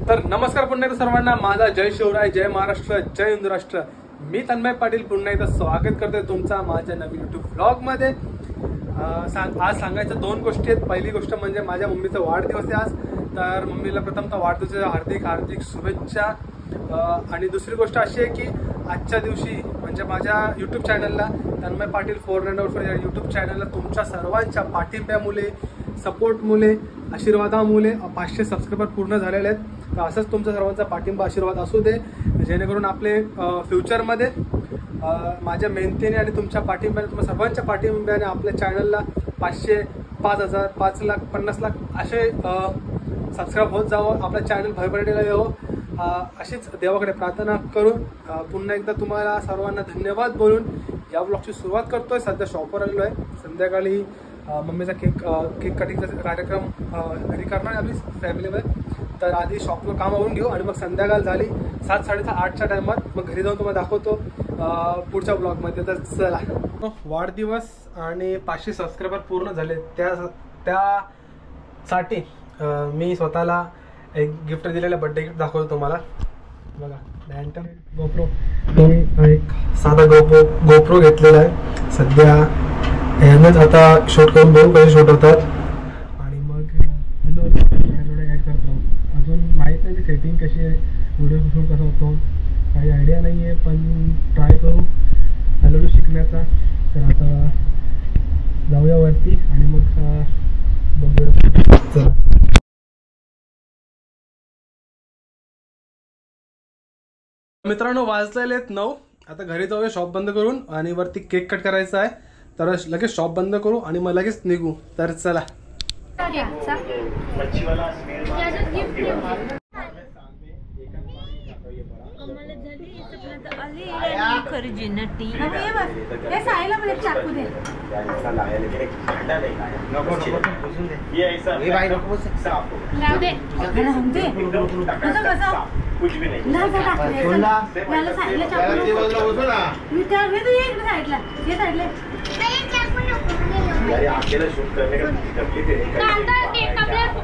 तर नमस्कार पुन्हा एकदा सर्वांना, माझा जय शिवराय, जय महाराष्ट्र, जय हिंदू राष्ट्र. मी तन्मय पाटील पुन्हा एकदा स्वागत करतोय तुमचा माझ्या नवीन युट्यूब ब्लॉग मध्ये. आज सांगायचं दोन गोष्टी आहेत. पहिली गोष्ट म्हणजे माझ्या मम्मीचा वाढदिवस आहे आज, तर मम्मीला प्रथमतः वाढदिवसाच्या हार्दिक हार्दिक शुभेच्छा. आणि दुसरी गोष्ट अशी आहे की आजच्या दिवशी म्हणजे माझ्या यूट्यूब चॅनलला तन्मय पाटील 494 या यूट्यूब चॅनलला तुमच्या सर्वांच्या पाठिंब्यामुळे, सपोर्टमुळे, आशीर्वादामुळे 500 सबस्क्रायबर पूर्ण झालेले आहेत. तर असंच तुमचा सर्वांचा पाठिंबा आशीर्वाद असू दे, जेणेकरून आपले फ्युचरमध्ये माझ्या मेहनतीने आणि तुमच्या पाठिंब्याने, तुम्हाला सर्वांच्या पाठिंब्याने आपल्या चॅनलला 500, 5000, 5 लाख, 50 लाख असे सबस्क्राईब होत जावं, आपलं चॅनल भरभराटीला यावं, अशीच देवाकडे प्रार्थना करून पुन्हा एकदा तुम्हाला सर्वांना धन्यवाद बोलून या ब्लॉगची सुरुवात करतोय. सध्या शॉपवर आलेलो आहे. संध्याकाळी मम्मीचा केक कटिंगचा कार्यक्रम घरी करणार आपली फॅमिलीमध्ये. तर आधी शॉपवर काम आवरून घेऊ आणि मग संध्याकाळ झाली 7, 7:30, 8च्या टायमात मग घरी जाऊन तुम्हाला दाखवतो पुढच्या ब्लॉगमध्ये. तर चला, वाढदिवस आणि 500 सबस्क्रायबर पूर्ण झाले त्यासाठी मी स्वतःला एक गिफ्ट दिलेलं, बर्थडे गिफ्ट दाखवतो तुम्हाला. बघा, डॅन्टम गोप्रो, एक साधा गोप्रो घेतलेला आहे. सध्या ह्यानंच आता शूट करून बघू कसे शूट होतात आणि मग ॲड करतो. अजून माहीत नाही सेटिंग कशी आहे, व्हिडिओ शूट कसा होतो काही आयडिया नाही आहे, पण ट्राय करू हळूहळू शिकण्याचा. तर आता जाऊया वरती आणि मग बघूया. चला, मित्रांनो वाजलेले आहेत 9. आता घरी जाऊया शॉप बंद करून आणि वरती केक कट करायचा आहे. तर लगेच शॉप बंद करू आणि मग लगेच निघू. तर चला. कुछ भी नहीं अकेला शूट करने का तकलीफ है.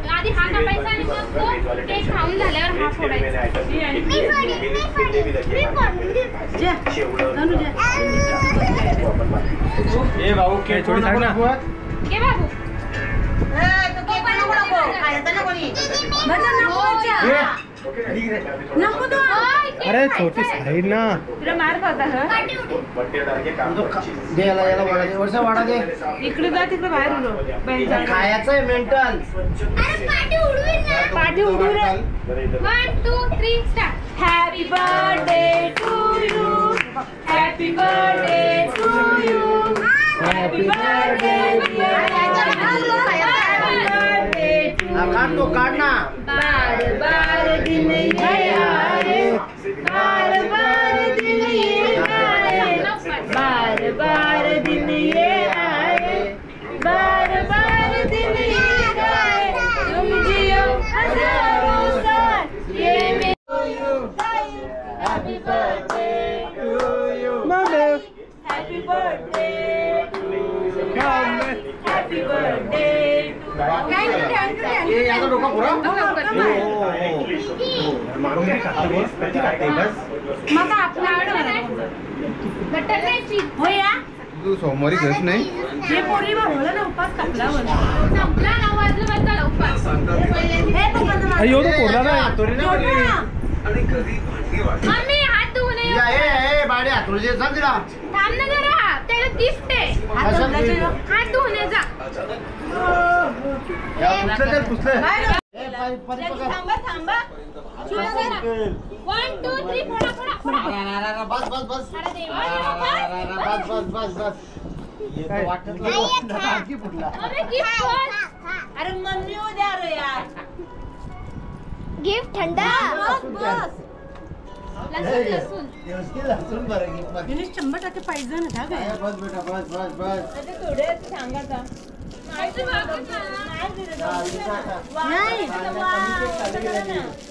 आधी हा कापायचा आणि मग तो केक खाऊन झाल्यावर हा फोडायचा. ए भाऊ केक थोडी साइड ना के बाबू तो केक नको खायचा ना कोणी नको तो. अरे छोटी साइड ना, तुला मार खाता वाडा दे. इकडे जा, तिकडे बाहेर उडव. खायचंय मेंटल. पाठी उडू रे. 1, 2, 3 start. Happy birthday to you, happy birthday to you, happy birthday काढना. बार बार दिन ये आए, बार बार दिन ये आए, बार बार दिन ये आए, बार बार दिन ये आए. तुम जियो हजारों साल ये happy birthday to you, happy birthday to you, happy birthday. तू सोमवारी घेत नाही. बाड्या तुझे सांग तिला. थांब ना जरा, त्याला गिफ्ट आहे. हात धुण्याचा. थांबा थांबा. 1, 2, 3 फोडा फोडा फोडा. बस बस बस. बस बस बस. अरे मम्मी उद्या रे यार. गिफ्ट ठंडा. बस लसूण लसूण बरं गिफ्ट 100% पाहिजे ना. बस बेटा बस बस बस. थोडे सांगायचा नाही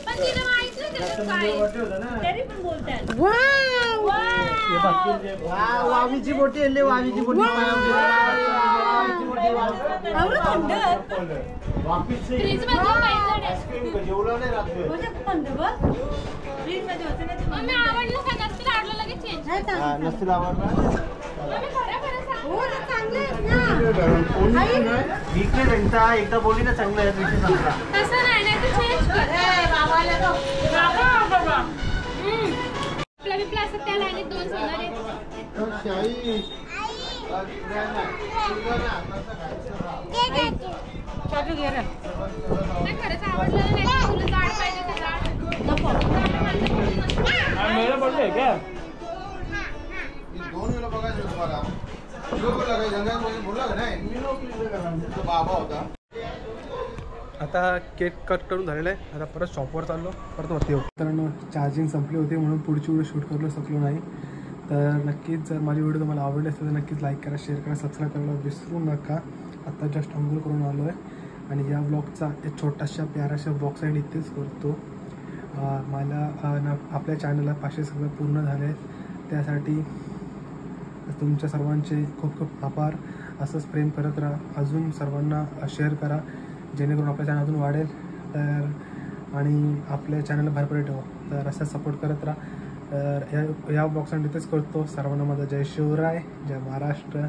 पण तिला माहिती तरी पण बोलतात वावीची बोटी आणली वावीची बोटी फ्रीज मध्ये मम्मी आवडलं का नसतील आवडलं लगेच चेंज नसतील आवडला मम्मी खरं खरं सांग विकले त्यांचा एकदा बोलली ना चांगलं आहे विषय चांगला तसं नाही नाही तू चेंज कर आपला बिपला असं त्या लाईनीत 2 सोनार आहे नाही खरंच आवडलं नाही तुला जाड पाहिजे तर जाड नको दोन वेळा बघायचं तुम्हाला बाबा होता आता केक कट करून झालेलं आहे. आता परत शॉपवर चाललो, परत वरती येऊ. कारण चार्जिंग संपली होती म्हणून पुढची व्हिडिओ शूट करू शकलो नाही. तर नक्कीच जर माझी व्हिडिओ तुम्हाला आवडली असेल तर नक्कीच लाईक करा, शेअर करा, सबस्क्राईब करायला विसरू नका. आत्ता जस्ट अंघोळ करून आलो आहे आणि या ब्लॉगचा एक छोटाशा प्याराशा ब्लॉग साईड इथेच करतो. मला आपल्या चॅनलला 500 सबस्क्राईब पूर्ण झाले आहेत, त्यासाठी तुमच्या सर्वांचे खूप खूप आभार. असंच प्रेम करत राहा, अजून सर्वांना शेअर करा जेणेकरून आपल्या चॅनल अजून वाढेल. तर आणि आपल्या चॅनलला भरपूर ठेवा, तर असं सपोर्ट करत राहा. तर या ब्लॉगसाठी इथेच करतो. सर्वांना माझा जय शिवराय, जय महाराष्ट्र.